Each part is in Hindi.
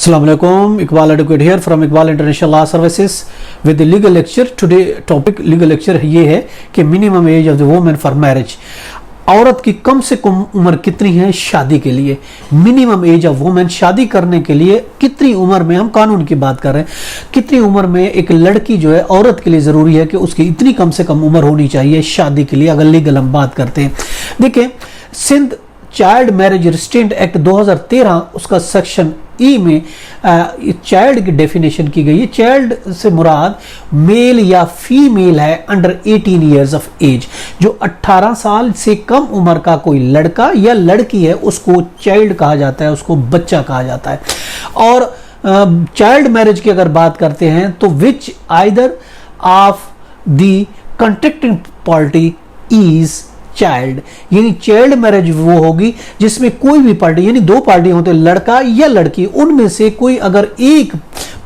Assalamu alaikum, Iqbal Advocate here from Iqbal International Law Services with the legal lecture. Today topic legal lecture ये है कि minimum age of the woman for marriage. औरत की कम से कम उम्र कितनी है शादी के लिए? मिनिमम एज ऑफ वुमेन, शादी करने के लिए कितनी उम्र में, हम कानून की बात कर रहे हैं, कितनी उम्र में एक लड़की जो है औरत के लिए ज़रूरी है कि उसकी इतनी कम से कम उम्र होनी चाहिए शादी के लिए, अगर लीगल हम बात करते हैं। देखिए, Sindh child marriage restraint act 2013 उसका सेक्शन ई में चाइल्ड की डेफिनेशन की गई है। चाइल्ड से मुराद मेल या फीमेल है अंडर 18 ईयर्स ऑफ एज। जो 18 साल से कम उम्र का कोई लड़का या लड़की है उसको चाइल्ड कहा जाता है, उसको बच्चा कहा जाता है। और चाइल्ड मैरिज की अगर बात करते हैं तो which either of the contracting party is child, यानी चाइल्ड मैरिज वो होगी जिसमें कोई भी पार्टी, यानी दो पार्टी होते हैं, लड़का या लड़की, उनमें से कोई अगर एक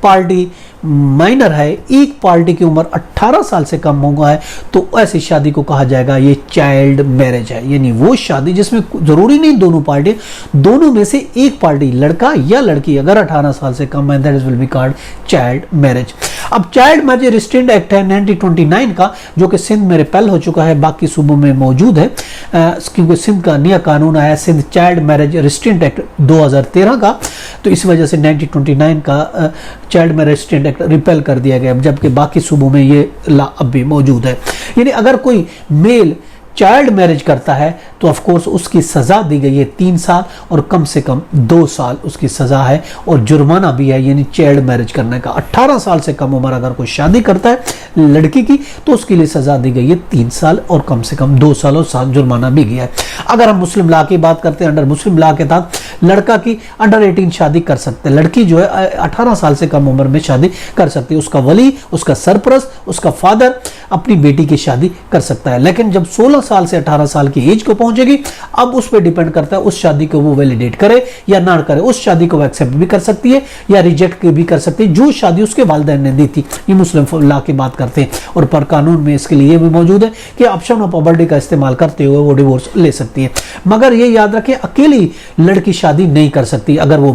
पार्टी माइनर है, एक पार्टी की उम्र 18 साल से कम होगा है, तो ऐसी शादी को कहा जाएगा ये चाइल्ड मैरिज है। यानी वो शादी जिसमें जरूरी नहीं दोनों पार्टी, दोनों में से एक पार्टी लड़का या लड़की अगर 18 साल से कम है, that is will be called child marriage. अब चाइल्ड मैरिज रिस्ट्रेंट एक्ट है 1929 का, जो कि सिंध में रिपेल हो चुका है, बाकी सूबों में मौजूद है क्योंकि सिंध का नया कानून आया, Sindh child marriage restraint act 2013 का, तो इस वजह से 1929 का child marriage restraint act repeal कर दिया गया, जबकि बाकी सूबों में ये ला अब भी मौजूद है। यानी अगर कोई मेल चाइल्ड मैरिज करता है तो ऑफ कोर्स उसकी सजा दी गई है 3 साल और कम से कम 2 साल उसकी सजा है, और जुर्माना भी है यानी चाइल्ड मैरिज करने का। 18 साल से कम उम्र अगर कोई शादी करता है लड़की की तो उसके लिए सजा दी गई है 3 साल और कम से कम 2 साल और साथ जुर्माना भी गया है। अगर हम मुस्लिम लॉ की बात करते हैं, अंडर मुस्लिम लॉ के तहत लड़का की अंडर 18 शादी कर सकते हैं, लड़की जो है 18 साल से कम उम्र में शादी कर सकती है। उसका वली, उसका सरपरस्त, उसका फादर अपनी बेटी की शादी कर सकता है। लेकिन जब 16 साल से 18 साल की एज को पहुंचेगी, अब उस पर डिपेंड करता है उस शादी को वो वैलिडेट करे या ना करे। उस शादी को वो एक्सेप्ट भी कर सकती है या रिजेक्ट भी कर सकती है, जो शादी उसके वालिदैन ने दी थी। ये मुस्लिम लॉ की बात करते हैं, और पर कानून में इसके लिए भी मौजूद है कि ऑप्शन ऑफ प्रॉपर्टी का इस्तेमाल करते हुए वो डिवोर्स ले सकती है। मगर ये याद रखें, अकेली लड़की शादी नहीं कर सकती। अगर वो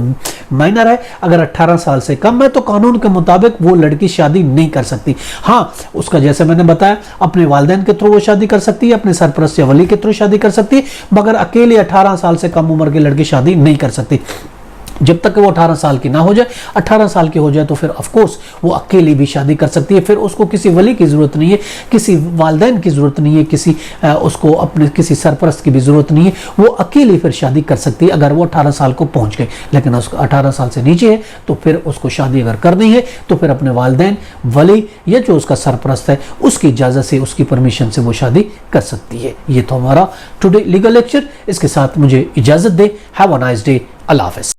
माइनर है, अगर 18 साल से कम है, तो कानून के मुताबिक वो लड़की शादी नहीं कर सकती। हाँ, उसका जैसे मैंने बताया अपने वालिदैन के थ्रू वो शादी कर सकती है, अपने सरपरस्त या वली के थ्रू शादी कर सकती है, मगर अकेले 18 साल से कम उम्र की लड़की शादी नहीं कर सकती। जब तक वो 18 साल की ना हो जाए, 18 साल की हो जाए तो फिर ऑफ कोर्स वो अकेली भी शादी कर सकती है। फिर उसको किसी वली की ज़रूरत नहीं है, किसी वालिदैन की ज़रूरत नहीं है, किसी उसको अपने किसी सरपरस्त की भी ज़रूरत नहीं है, वो अकेली फिर शादी कर सकती है अगर वो 18 साल को पहुंच गई। लेकिन उसको 18 साल से नीचे है तो फिर उसको शादी अगर करनी है तो फिर अपने वालिदैन, वली या जो उसका सरपरस्त है उसकी इजाज़त से, उसकी परमिशन से वो शादी कर सकती है। ये तो हमारा टुडे लीगल लेक्चर, इसके साथ मुझे इजाज़त दे। Have a nice day. अल्लाह हाफ़िज़।